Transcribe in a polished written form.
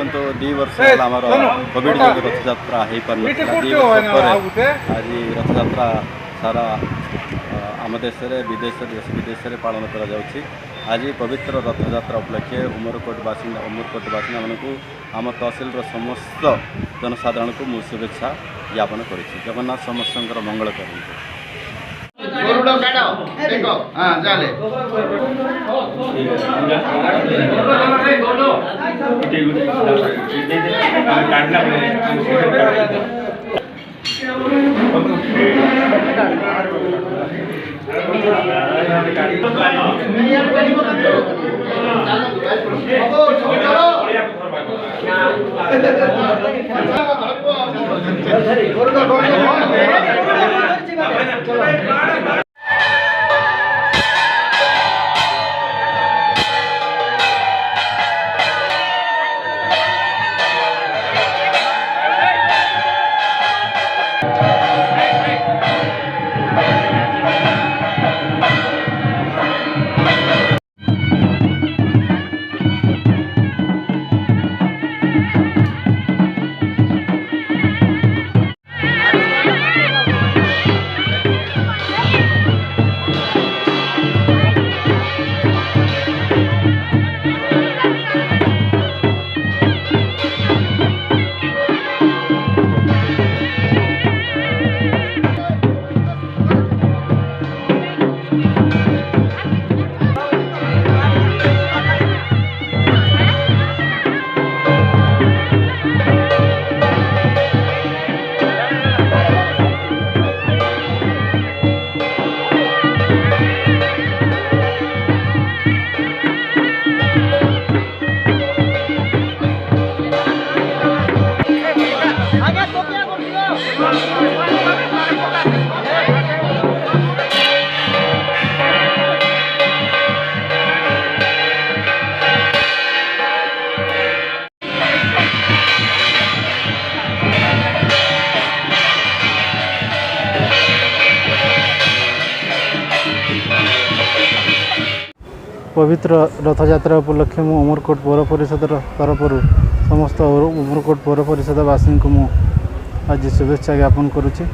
देखो 2 वर्ष आमर कोविड जो रथयात्रा हो पार 2 वर्ष पर आज रथयात्रा सारा आम देश में विदेश देश विदेश में पालन करा आज पवित्र रथयात्रा उपलक्षे उमरकोटवासी मानू आम तहसिल समस्त जनसाधारण को मुझे शुभेच्छा ज्ञापन कर जगन्नाथ समस्त मंगल करते पवित्र रथयात्रा उपलक्षे मु उमरकोट पौर परिषद तरफ समस्त उमरकोट पौर परिषदवासी को आज शुभेच्छा ज्ञापन करुच्ची।